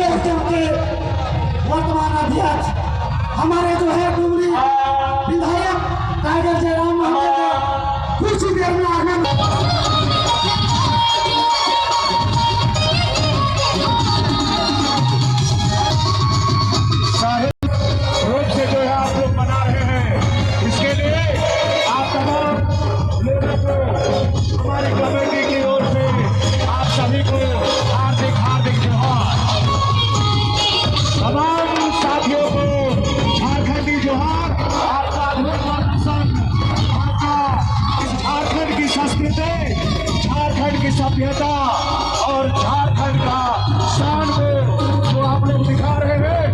के वर्तमान अध्यक्ष हमारे जो है डुमरी विधायक टाइगर जयराम महोदय कुछ ही देर में आगे झारखंड की सभ्यता और झारखंड का शान को जो आप लोग दिखा रहे हैं।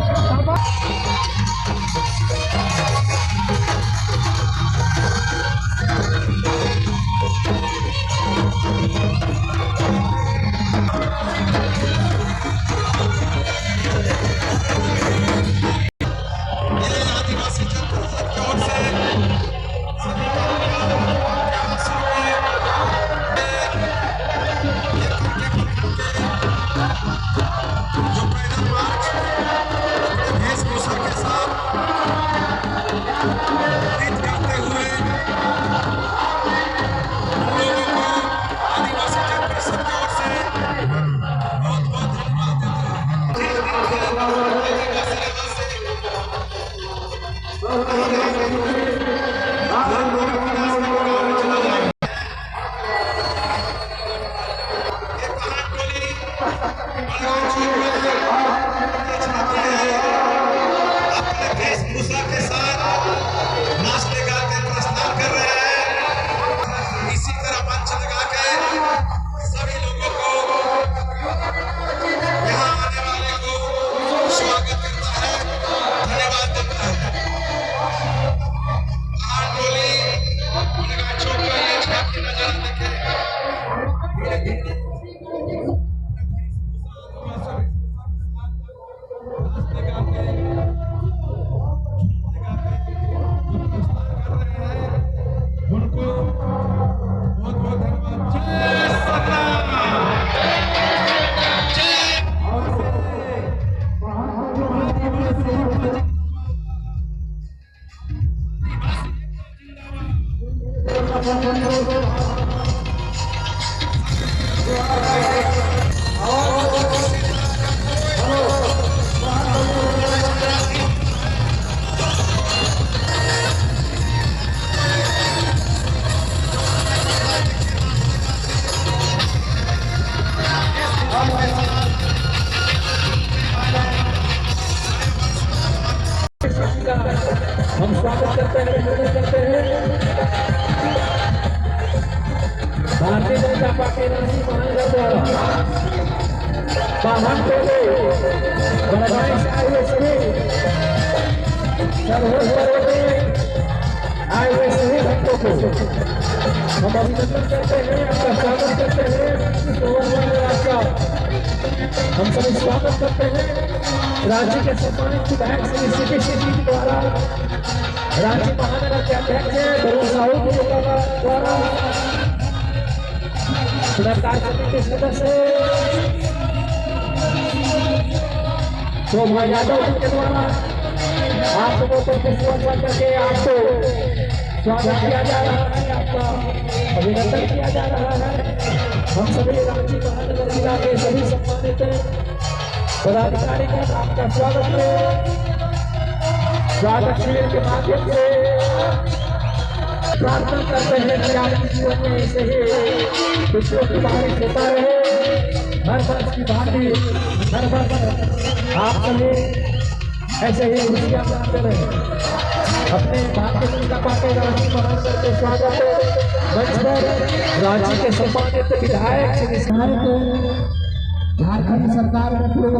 हम स्वागत करते हैं भारतीय जनता पार्टी रांची महानगर द्वारा वाहन टोले बड़गाई से आए हुए सभी सर्वोच्च पर्व में आए हुए सभी भक्तों को हम अभिनंदन करते हैं, आपका स्वागत करते हैं। आपका हम सभी स्वागत करते हैं। राज्य के सम्मानित विधायक श्री सीपी सिंह जी द्वारा राज्य महानगर के अध्यक्ष बरूद साहू जी द्वारा पुरस्कार समिति सदस्य शोभा यादव जी के द्वारा आप लोगों को पुष्पांजलि करके आपको स्वागत किया जा रहा है, आपका अभिनंदन किया जा रहा है। हम सभी राज्य महानगर जिला के सभी सम्मानित पदाधिकारी का आपका स्वागत है। स्वागत शिविर के माध्यम से प्रार्थना करते हैं कि आपके जीवन में ऐसे ही खुशियों की बारिश होता रहे। हर वर्ष की भांति हर वर्ष आप सभी ऐसे ही खुशियां मनाते रहे। अपने भारतीय जनता पार्टी रांची महानगर के स्वागत मंच पर राज्य के सम्मानित विधायक श्री झारखंड सरकार में पूर्व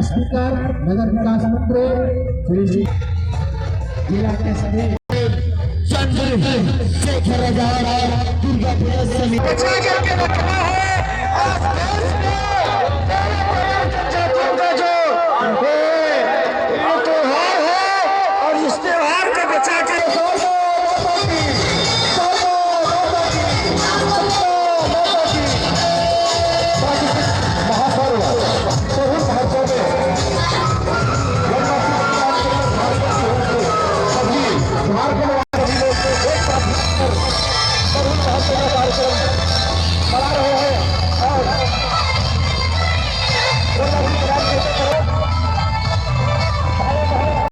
स्पीकर नगर विकास मंत्री श्री जिला के सभी दुर्गा पूजा समिति